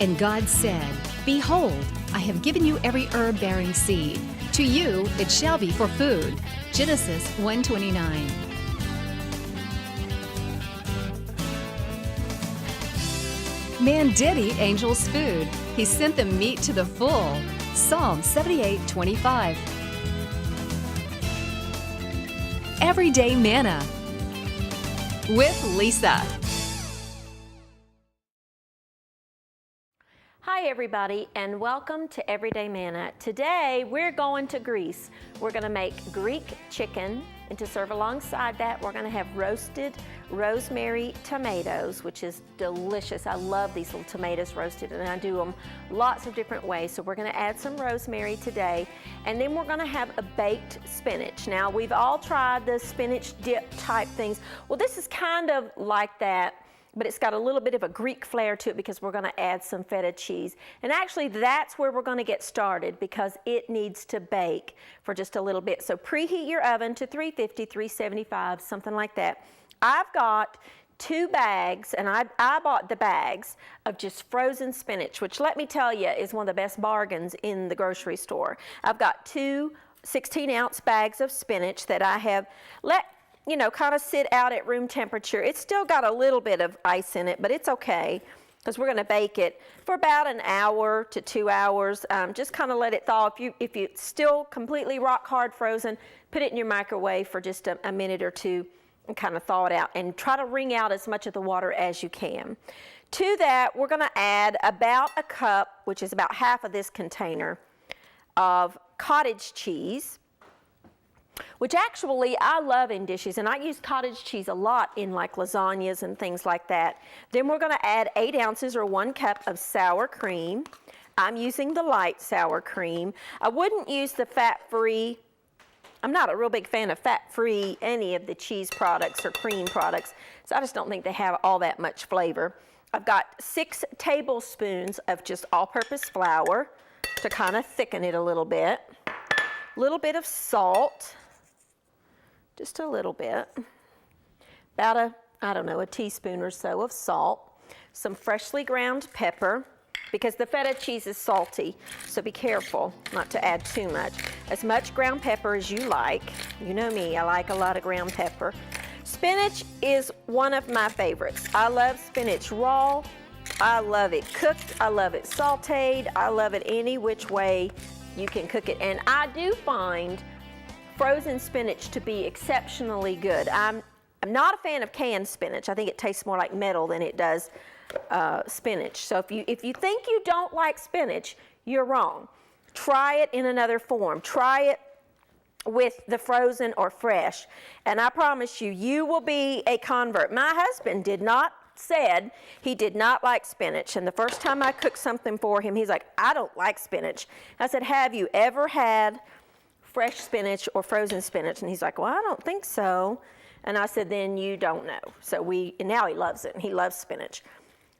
And God said, Behold, I have given you every herb-bearing seed. To you it shall be for food. Genesis 1:29. Man did eat angels' food. He sent them meat to the full. Psalm 78:25. Everyday Manna with Lisa. Hi everybody, and welcome to Everyday Manna. Today we're going to Greece. We're going to make Greek chicken, and to serve alongside that we're going to have roasted rosemary tomatoes, which is delicious. I love these little tomatoes roasted, and I do them lots of different ways. So we're going to add some rosemary today, and then we're going to have a baked spinach. Now we've all tried the spinach dip type things. Well, this is kind of like that, but it's got a little bit of a Greek flair to it because we're going to add some feta cheese. And actually that's where we're going to get started because it needs to bake for just a little bit. So preheat your oven to 350, 375, something like that. I've got 2 bags, and I bought the bags of just frozen spinach, which let me tell you is one of the best bargains in the grocery store. I've got 2 16-ounce bags of spinach that I have let kind of sit out at room temperature. It's still got a little bit of ice in it, but it's okay because we're going to bake it for about an hour to 2 hours. Just kind of let it thaw. If it's still completely rock hard frozen, put it in your microwave for just a minute or two and kind of thaw it out, and try to wring out as much of the water as you can. To that, we're going to add about a cup, which is about half of this container, of cottage cheese, which actually I love in dishes, and I use cottage cheese a lot in like lasagnas and things like that. Then we're going to add 8 ounces or 1 cup of sour cream. I'm using the light sour cream. I wouldn't use the fat-free. I'm not a real big fan of fat-free any of the cheese products or cream products, so I just don't think they have all that much flavor. I've got 6 tablespoons of just all-purpose flour to kind of thicken it a little bit. A little bit of salt. Just a little bit, about a teaspoon or so of salt, some freshly ground pepper, because the feta cheese is salty, so be careful not to add too much. As much ground pepper as you like. You know me, I like a lot of ground pepper. Spinach is one of my favorites. I love spinach raw. I love it cooked. I love it sauteed. I love it any which way you can cook it. And I do find frozen spinach to be exceptionally good. I'm not a fan of canned spinach. I think it tastes more like metal than it does spinach. So if you think you don't like spinach, you're wrong. Try it in another form. Try it with the frozen or fresh, and I promise you, you will be a convert. My husband said he did not like spinach, and the first time I cooked something for him, he's like, I don't like spinach. I said, have you ever had fresh spinach or frozen spinach? And he's like, well, I don't think so. And I said, then you don't know. And now he loves it, and he loves spinach.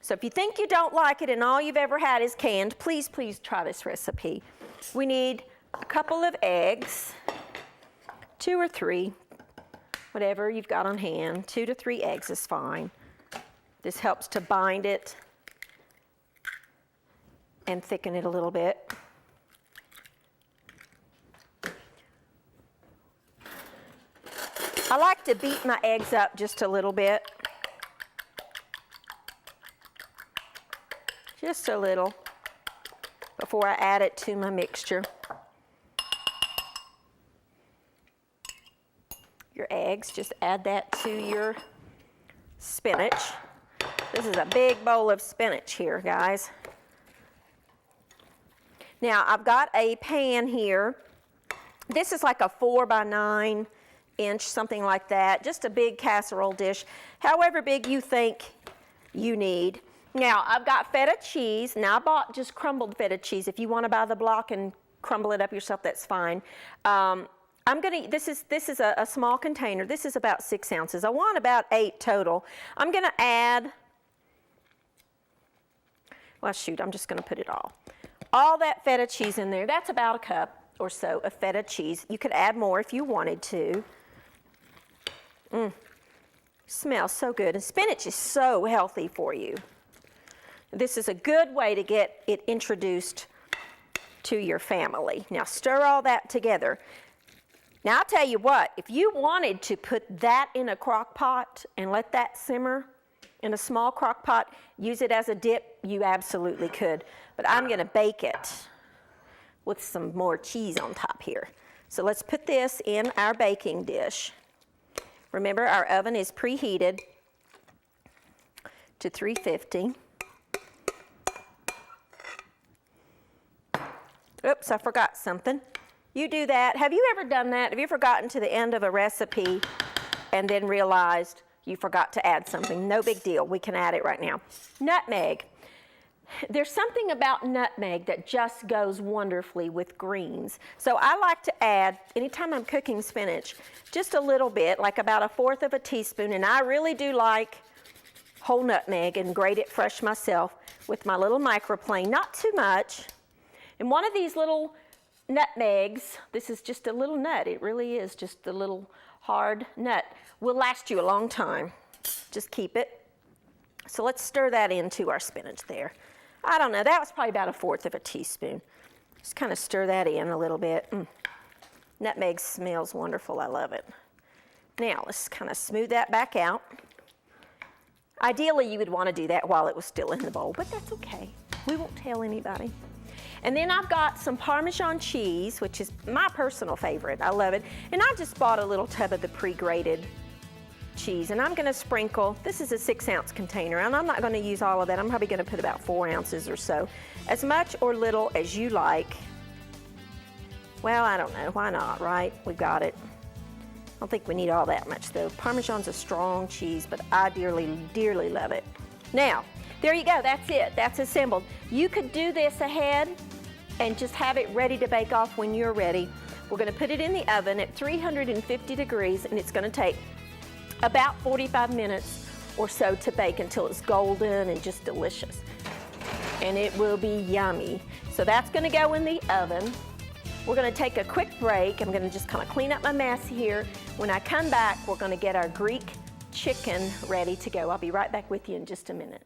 So if you think you don't like it and all you've ever had is canned, please try this recipe. We need a couple of eggs, 2 or 3, whatever you've got on hand. 2 to 3 eggs is fine. This helps to bind it and thicken it a little bit. I like to beat my eggs up just a little bit. Just a little before I add it to my mixture. Your eggs, just add that to your spinach. This is a big bowl of spinach here, guys. Now, I've got a pan here. This is like a 4 by 9 inch, something like that. Just a big casserole dish, however big you think you need. Now, I've got feta cheese. Now, I bought just crumbled feta cheese. If you want to buy the block and crumble it up yourself, that's fine. This is a small container. This is about 6 ounces. I want about 8 total. I'm going to add, well, shoot, I'm just going to put it all that feta cheese in there. That's about a cup or so of feta cheese. You could add more if you wanted to. Smells so good. And spinach is so healthy for you. This is a good way to get it introduced to your family. Now stir all that together. Now I'll tell you what, if you wanted to put that in a crock pot and let that simmer in a small crock pot, use it as a dip, you absolutely could. But I'm gonna bake it with some more cheese on top here. So let's put this in our baking dish. Remember, our oven is preheated to 350. Oops, I forgot something. You do that. Have you ever done that? Have you ever gotten to the end of a recipe and then realized you forgot to add something? No big deal. We can add it right now. Nutmeg. There's something about nutmeg that just goes wonderfully with greens. So I like to add, anytime I'm cooking spinach, just a little bit, like about 1/4 of a teaspoon, and I really do like whole nutmeg and grate it fresh myself with my little microplane, not too much. And one of these little nutmegs, this is just a little nut, it really is just a little hard nut, will last you a long time. Just keep it. So let's stir that into our spinach there. I don't know, that was probably about 1/4 of a teaspoon. Just kind of stir that in a little bit. Nutmeg smells wonderful, I love it. Now let's kind of smooth that back out. Ideally you would want to do that while it was still in the bowl, but that's okay. We won't tell anybody. And then I've got some Parmesan cheese, which is my personal favorite. I love it. And I just bought a little tub of the pre-grated cheese, and I'm gonna sprinkle, this is a 6-ounce container, and I'm not gonna use all of that. I'm probably gonna put about 4 ounces or so. As much or little as you like. Well, I don't know, why not, right? We've got it. I don't think we need all that much though. Parmesan's a strong cheese, but I dearly, dearly love it. Now, there you go, that's it, that's assembled. You could do this ahead and just have it ready to bake off when you're ready. We're gonna put it in the oven at 350 degrees, and it's gonna take about 45 minutes or so to bake until it's golden and just delicious. And it will be yummy. So that's gonna go in the oven. We're gonna take a quick break. I'm gonna just kind of clean up my mess here. When I come back, we're gonna get our Greek chicken ready to go. I'll be right back with you in just a minute.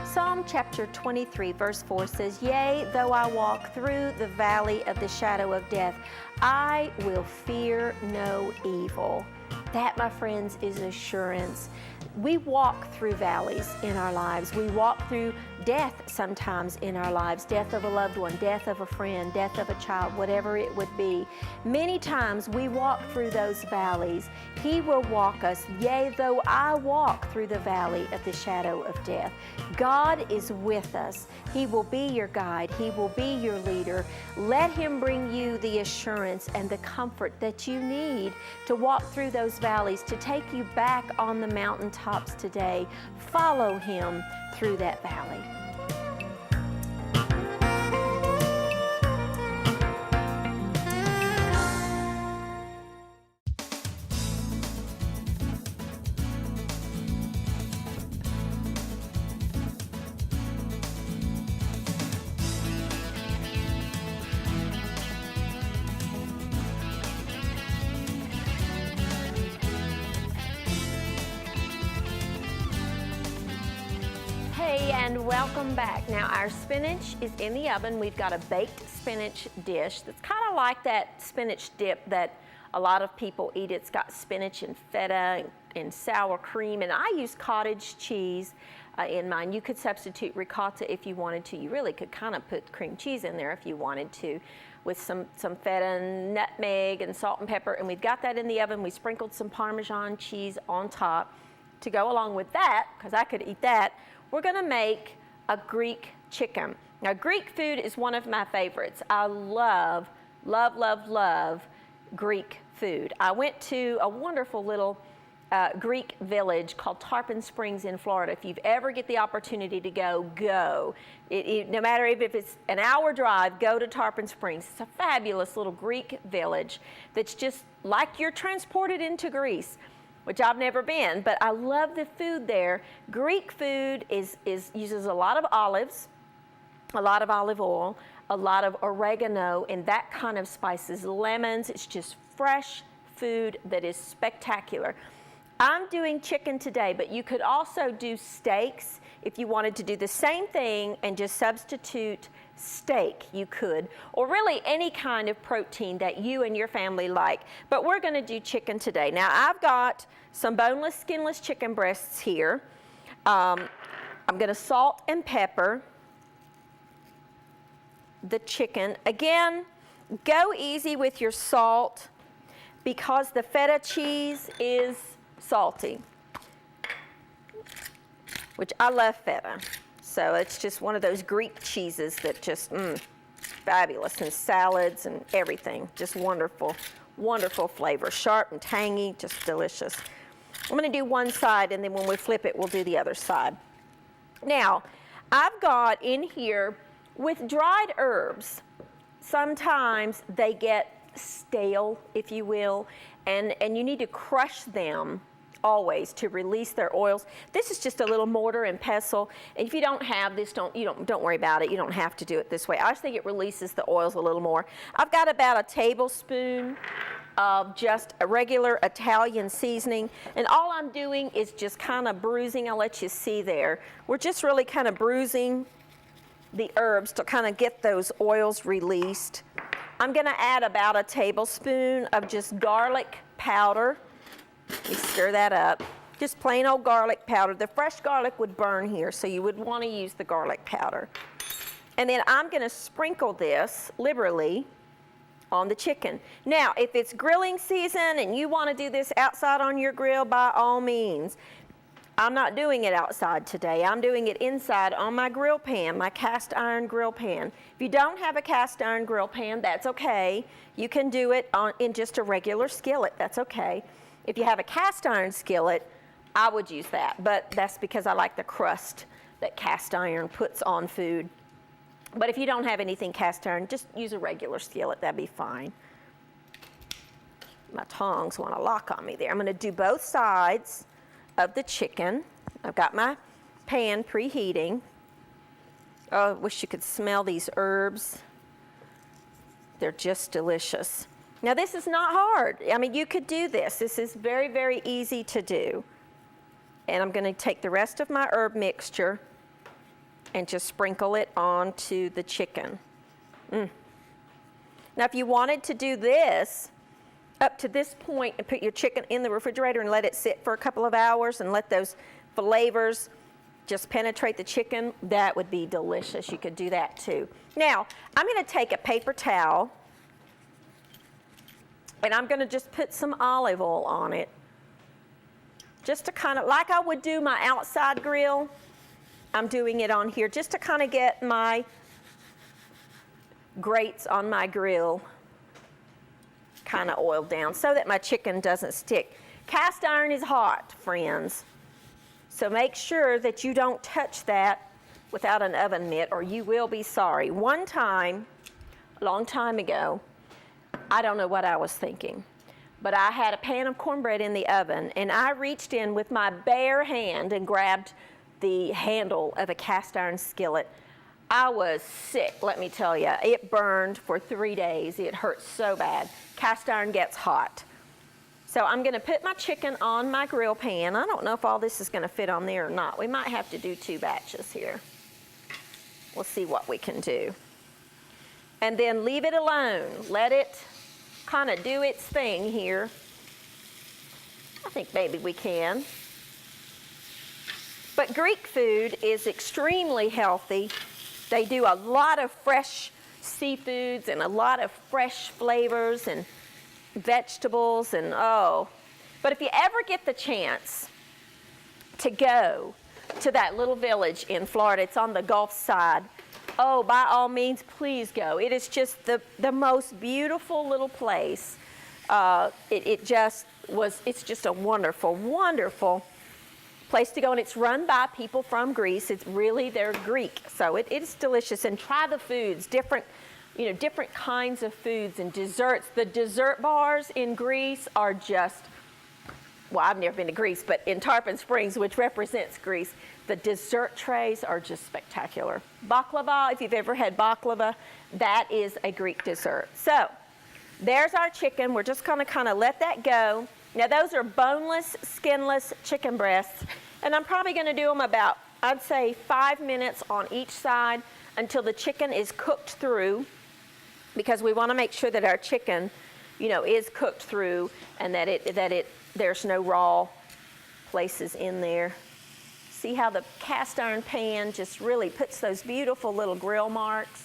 Psalm chapter 23, verse 4 says, "Yea, though I walk through the valley of the shadow of death, I will fear no evil." That, my friends, is assurance. We walk through valleys in our lives. We walk through death sometimes in our lives, death of a loved one, death of a friend, death of a child, whatever it would be. Many times we walk through those valleys. He will walk us. Yea, though I walk through the valley of the shadow of death. God is with us. He will be your guide. He will be your leader. Let Him bring you the assurance and the comfort that you need to walk through those valleys, to take you back on the mountaintops today. Follow Him through that valley. And welcome back. Now our spinach is in the oven. We've got a baked spinach dish that's kind of like that spinach dip that a lot of people eat. It's got spinach and feta and sour cream, and I use cottage cheese in mine. You could substitute ricotta if you wanted to. You really could kind of put cream cheese in there if you wanted to, with some feta and nutmeg and salt and pepper. And we've got that in the oven. We sprinkled some Parmesan cheese on top to go along with that, because I could eat that. We're gonna make a Greek chicken. Now, Greek food is one of my favorites. I love, love, love, love Greek food. I went to a wonderful little Greek village called Tarpon Springs in Florida. If you ever get the opportunity to go, go. No matter if it's an hour drive, go to Tarpon Springs. It's a fabulous little Greek village that's just like you're transported into Greece, which I've never been, but I love the food there. Greek food uses a lot of olives, a lot of olive oil, a lot of oregano, and that kind of spices, lemons. It's just fresh, food that is spectacular. I'm doing chicken today, but you could also do steaks. If you wanted to do the same thing and just substitute steak, you could, or really any kind of protein that you and your family like. But we're going to do chicken today. Now, I've got some boneless, skinless chicken breasts here. I'm going to salt and pepper the chicken. Again, go easy with your salt because the feta cheese is salty, which I love feta. So it's just one of those Greek cheeses that just, fabulous in salads and everything. Just wonderful, wonderful flavor. Sharp and tangy, just delicious. I'm going to do one side, and then when we flip it, we'll do the other side. Now, I've got in here, with dried herbs, sometimes they get stale, if you will, and you need to crush them always to release their oils. This is just a little mortar and pestle. If you don't have this, don't worry about it. You don't have to do it this way. I just think it releases the oils a little more. I've got about a tablespoon of just a regular Italian seasoning, and all I'm doing is just kind of bruising. I'll let you see there. We're just really kind of bruising the herbs to kind of get those oils released. I'm going to add about a tablespoon of just garlic powder. You stir that up. Just plain old garlic powder. The fresh garlic would burn here, so you would want to use the garlic powder. And then I'm going to sprinkle this liberally on the chicken. Now, if it's grilling season and you want to do this outside on your grill, by all means. I'm not doing it outside today. I'm doing it inside on my grill pan, my cast iron grill pan. If you don't have a cast iron grill pan, that's okay. You can do it in just a regular skillet. That's okay. If you have a cast iron skillet, I would use that, but that's because I like the crust that cast iron puts on food. But if you don't have anything cast iron, just use a regular skillet. That'd be fine. My tongs want to lock on me there. I'm going to do both sides of the chicken. I've got my pan preheating. Oh, I wish you could smell these herbs. They're just delicious. Now, this is not hard. I mean, you could do this. This is very, very easy to do. And I'm going to take the rest of my herb mixture and just sprinkle it onto the chicken. Now, if you wanted to do this up to this point and put your chicken in the refrigerator and let it sit for a couple of hours and let those flavors just penetrate the chicken, that would be delicious. You could do that too. Now, I'm going to take a paper towel and I'm going to just put some olive oil on it, just to kind of, like I would do my outside grill, I'm doing it on here just to kind of get my grates on my grill kind of oiled down so that my chicken doesn't stick. Cast iron is hot, friends, so make sure that you don't touch that without an oven mitt or you will be sorry. One time, a long time ago, I don't know what I was thinking, but I had a pan of cornbread in the oven and I reached in with my bare hand and grabbed the handle of a cast iron skillet. I was sick, let me tell you. It burned for 3 days. It hurt so bad. Cast iron gets hot. So I'm going to put my chicken on my grill pan. I don't know if all this is going to fit on there or not. We might have to do 2 batches here. We'll see what we can do. And then leave it alone. Let it kind of do its thing here. I think maybe we can. But Greek food is extremely healthy. They do a lot of fresh seafoods and a lot of fresh flavors and vegetables and But if you ever get the chance to go to that little village in Florida, it's on the Gulf side, by all means, please go. It is just the most beautiful little place. It's just a wonderful, wonderful place to go, and it's run by people from Greece. They're Greek, so it is delicious. And try the foods, different kinds of foods and desserts. The dessert bars in Greece are just, well, I've never been to Greece, but in Tarpon Springs, which represents Greece, the dessert trays are just spectacular. Baklava, if you've ever had baklava, that is a Greek dessert. So There's our chicken. We're just gonna kind of let that go. Now those are boneless, skinless chicken breasts, and I'm probably gonna do them about, I'd say 5 minutes on each side until the chicken is cooked through, because we wanna make sure that our chicken, you know, is cooked through and that there's no raw places in there. See how the cast iron pan just really puts those beautiful little grill marks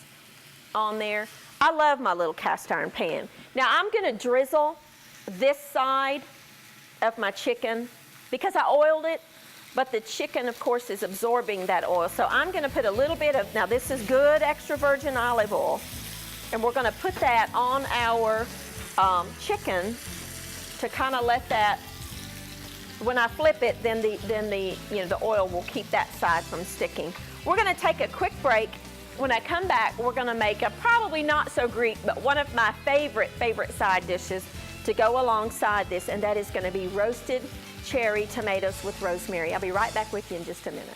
on there? I love my little cast iron pan. Now I'm gonna drizzle this side of my chicken because I oiled it, but the chicken of course is absorbing that oil. So I'm gonna put a little bit of, now this is good extra virgin olive oil, and we're gonna put that on our chicken to kind of let that, when I flip it, then the oil will keep that side from sticking. We're gonna take a quick break. When I come back, we're gonna make a probably not so Greek, but one of my favorite side dishes to go alongside this, and that is gonna be roasted cherry tomatoes with rosemary. I'll be right back with you in just a minute.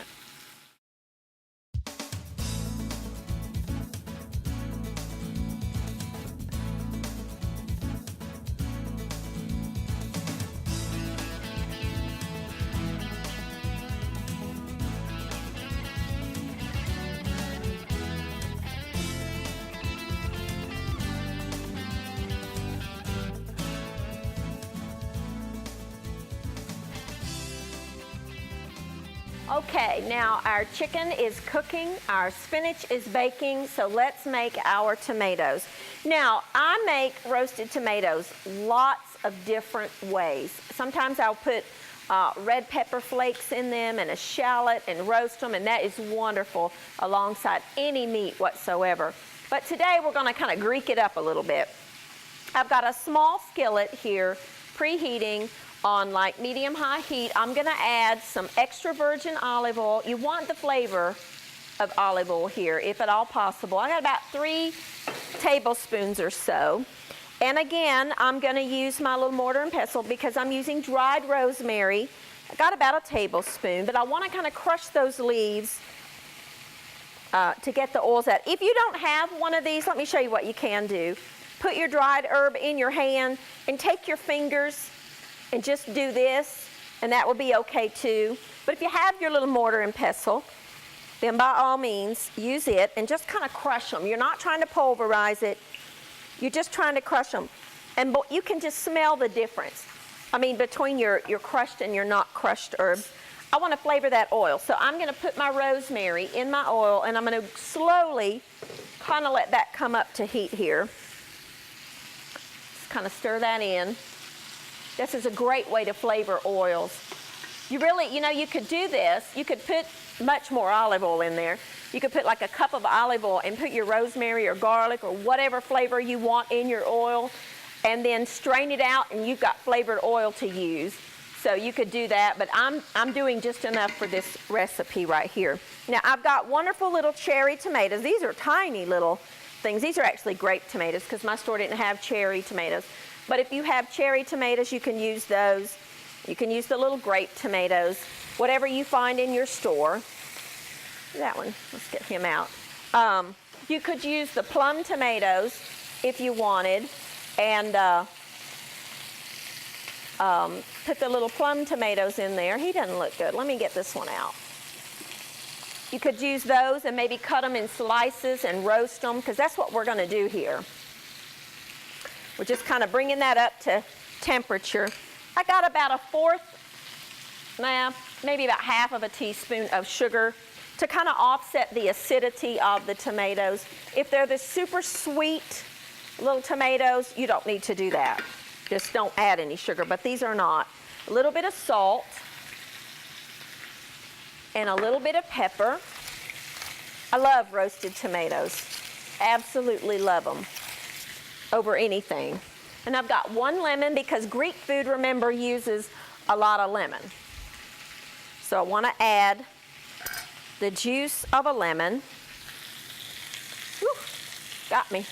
Okay, now our chicken is cooking, our spinach is baking, so let's make our tomatoes. Now, I make roasted tomatoes lots of different ways. Sometimes I'll put red pepper flakes in them and a shallot and roast them, and that is wonderful alongside any meat whatsoever. But today we're gonna kind of Greek it up a little bit. I've got a small skillet here preheating on like medium-high heat. I'm gonna add some extra virgin olive oil. You want the flavor of olive oil here, if at all possible. I got about 3 tablespoons or so. And again, I'm gonna use my little mortar and pestle because I'm using dried rosemary. I got about a tablespoon, but I wanna kind of crush those leaves to get the oils out. If you don't have one of these, let me show you what you can do. Put your dried herb in your hand and take your fingers and just do this, and that will be okay too. But if you have your little mortar and pestle, then by all means use it and just kind of crush them. You're not trying to pulverize it, you're just trying to crush them. And you can just smell the difference. I mean, between your crushed and your not crushed herbs. I want to flavor that oil, so I'm going to put my rosemary in my oil, and I'm going to slowly kind of let that come up to heat here. Just kind of stir that in. This is a great way to flavor oils. You really, you know, you could do this. You could put much more olive oil in there. You could put like a cup of olive oil and put your rosemary or garlic or whatever flavor you want in your oil, and then strain it out, and you've got flavored oil to use. So you could do that, but I'm doing just enough for this recipe right here. Now I've got wonderful little cherry tomatoes. These are tiny little things. These are actually grape tomatoes because my store didn't have cherry tomatoes. But if you have cherry tomatoes, you can use those. You can use the little grape tomatoes, whatever you find in your store. That one, let's get him out. You could use the plum tomatoes if you wanted, and put the little plum tomatoes in there. He doesn't look good. Let me get this one out. You could use those and maybe cut them in slices and roast them, because that's what we're going to do here. We're just kind of bringing that up to temperature. I got about a fourth, maybe about half of a teaspoon of sugar to kind of offset the acidity of the tomatoes. If they're the super sweet little tomatoes, you don't need to do that. Just don't add any sugar, but these are not. A little bit of salt and a little bit of pepper. I love roasted tomatoes. Absolutely love them over anything. And I've got 1 lemon because Greek food, remember, uses a lot of lemon. So I want to add the juice of a lemon. Whew, got me.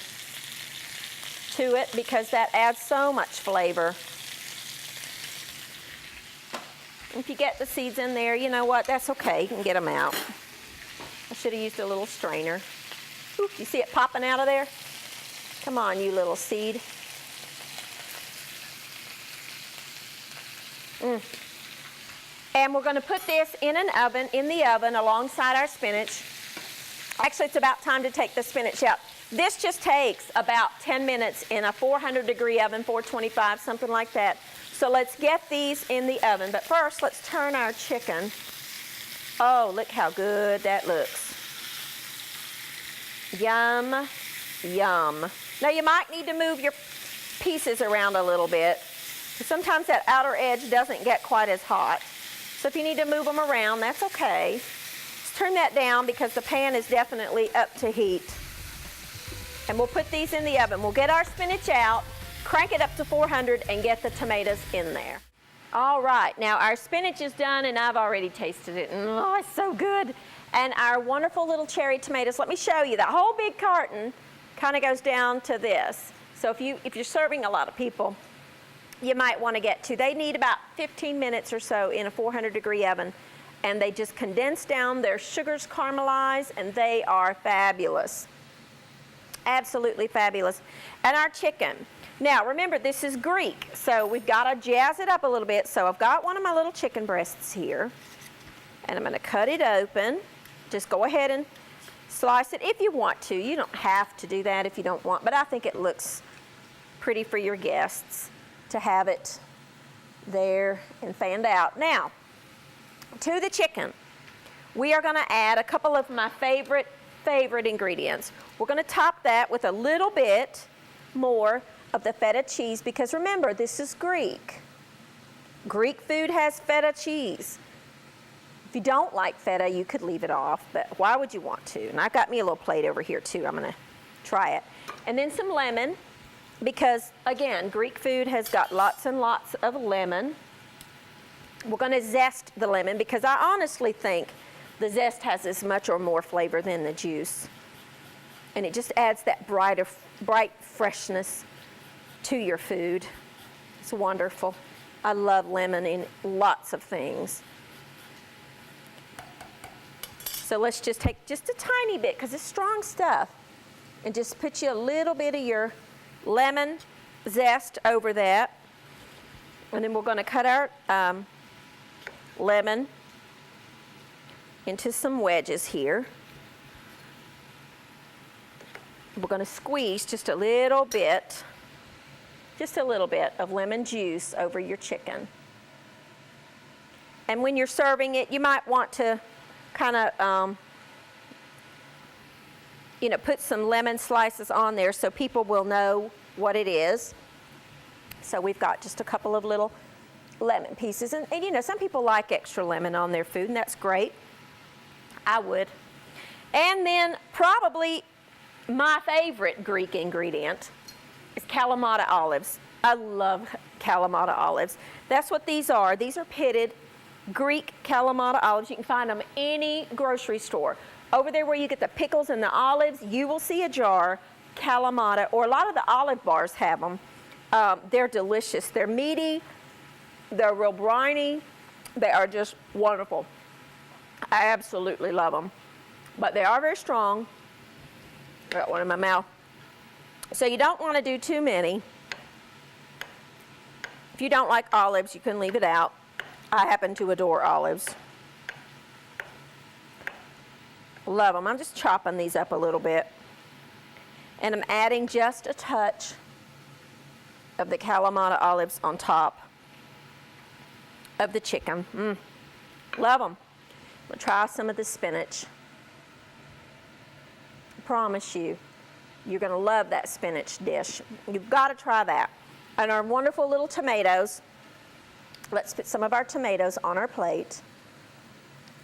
To it because that adds so much flavor. If you get the seeds in there, you know what, that's okay, you can get them out. I should have used a little strainer. Ooh, you see it popping out of there? Come on, you little seed. And we're going to put this in the oven alongside our spinach. Actually, it's about time to take the spinach out. This just takes about 10 minutes in a 400-degree oven, 425, something like that. So let's get these in the oven. But first, let's turn our chicken. Oh, look how good that looks. Yum, yum. Now, you might need to move your pieces around a little bit. Sometimes that outer edge doesn't get quite as hot. So if you need to move them around, that's okay. Let's turn that down because the pan is definitely up to heat. And we'll put these in the oven. We'll get our spinach out, crank it up to 400, and get the tomatoes in there. All right, now our spinach is done, and I've already tasted it. And oh, it's so good. And our wonderful little cherry tomatoes, let me show you. That whole big carton kind of goes down to this. So if you're serving a lot of people, you might want to get to. They need about 15 minutes or so in a 400-degree oven, and they just condense down. Their sugars caramelize, and they are fabulous. Absolutely fabulous. And our chicken. Now, remember, this is Greek, so we've got to jazz it up a little bit. So I've got one of my little chicken breasts here, and I'm going to cut it open. Just go ahead and slice it if you want to. You don't have to do that if you don't want, but I think it looks pretty for your guests to have it there and fanned out. Now, to the chicken, we are going to add a couple of my favorite ingredients. We're going to top that with a little bit more of the feta cheese because remember, this is Greek. Greek food has feta cheese. If you don't like feta, you could leave it off, but why would you want to? And I've got me a little plate over here too. I'm going to try it. And then some lemon because, again, Greek food has got lots and lots of lemon. We're going to zest the lemon because I honestly think the zest has as much or more flavor than the juice. And it just adds that bright freshness to your food. It's wonderful. I love lemon in lots of things. So let's just take just a tiny bit, because it's strong stuff, and just put you a little bit of your lemon zest over that. And then we're going to cut our lemon into some wedges here. We're going to squeeze just a little bit of lemon juice over your chicken. And when you're serving it, you might want to kind of, put some lemon slices on there so people will know what it is. So we've got just a couple of little lemon pieces. And some people like extra lemon on their food, and that's great. I would. And then probably my favorite Greek ingredient is Kalamata olives. I love Kalamata olives. That's what these are. These are pitted Greek Kalamata olives. You can find them any grocery store. Over there where you get the pickles and the olives, you will see a jar, Kalamata, or a lot of the olive bars have them. They're delicious. They're meaty. They're real briny. They are just wonderful. I absolutely love them. But they are very strong. I got one in my mouth. So you don't want to do too many. If you don't like olives, you can leave it out. I happen to adore olives. Love them. I'm just chopping these up a little bit. And I'm adding just a touch of the Kalamata olives on top of the chicken. Love them. We'll try some of the spinach. I promise you, you're going to love that spinach dish. You've got to try that. And our wonderful little tomatoes. Let's put some of our tomatoes on our plate.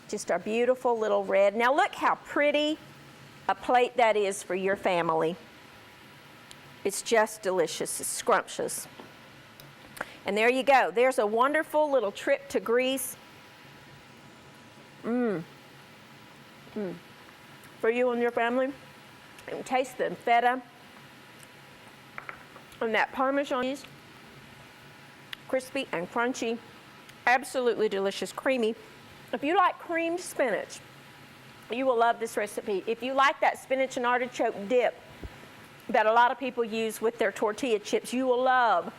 Just our beautiful little red. Now look how pretty a plate that is for your family. It's just delicious. It's scrumptious. And there you go. There's a wonderful little trip to Greece. For you and your family. And taste the feta and that Parmesan cheese. Crispy and crunchy. Absolutely delicious, creamy. If you like creamed spinach, you will love this recipe. If you like that spinach and artichoke dip that a lot of people use with their tortilla chips, you will love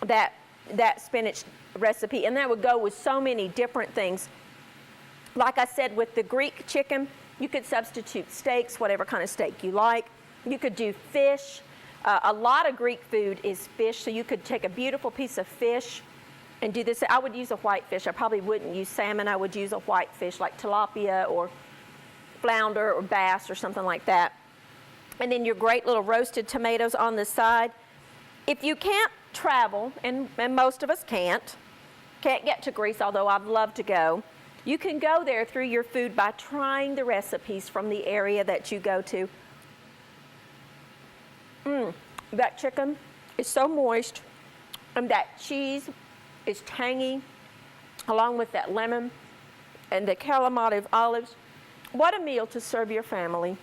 that that spinach recipe, and that would go with so many different things. Like I said, with the Greek chicken, you could substitute steaks, whatever kind of steak you like. You could do fish. A lot of Greek food is fish, so you could take a beautiful piece of fish and do this. I would use a white fish. I probably wouldn't use salmon. I would use a white fish like tilapia or flounder or bass or something like that. And then your great little roasted tomatoes on the side. If you can't travel, and most of us can't get to Greece, although I'd love to go, you can go there through your food by trying the recipes from the area that you go to. That chicken is so moist, and that cheese is tangy, along with that lemon and the Kalamata olives. What a meal to serve your family.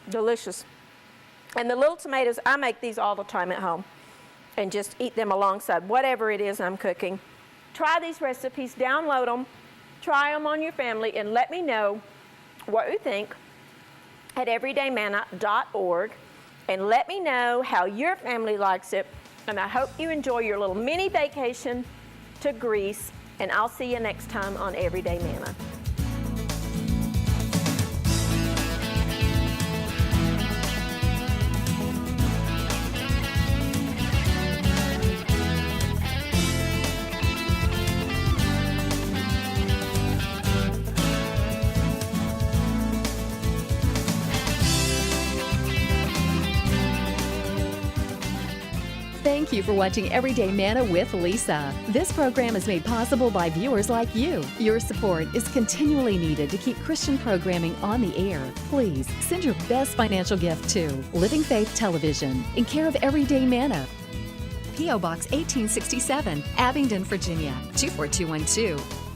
Delicious. And the little tomatoes, I make these all the time at home and just eat them alongside whatever it is I'm cooking. Try these recipes, download them, try them on your family, and let me know what you think at everydaymanna.org, and let me know how your family likes it. And I hope you enjoy your little mini vacation to Greece, and I'll see you next time on Everyday Manna. Thank you for watching Everyday Manna with Lisa. This program is made possible by viewers like you. Your support is continually needed to keep Christian programming on the air. Please send your best financial gift to Living Faith Television in care of Everyday Manna. P.O. Box 1867, Abingdon, Virginia 24212.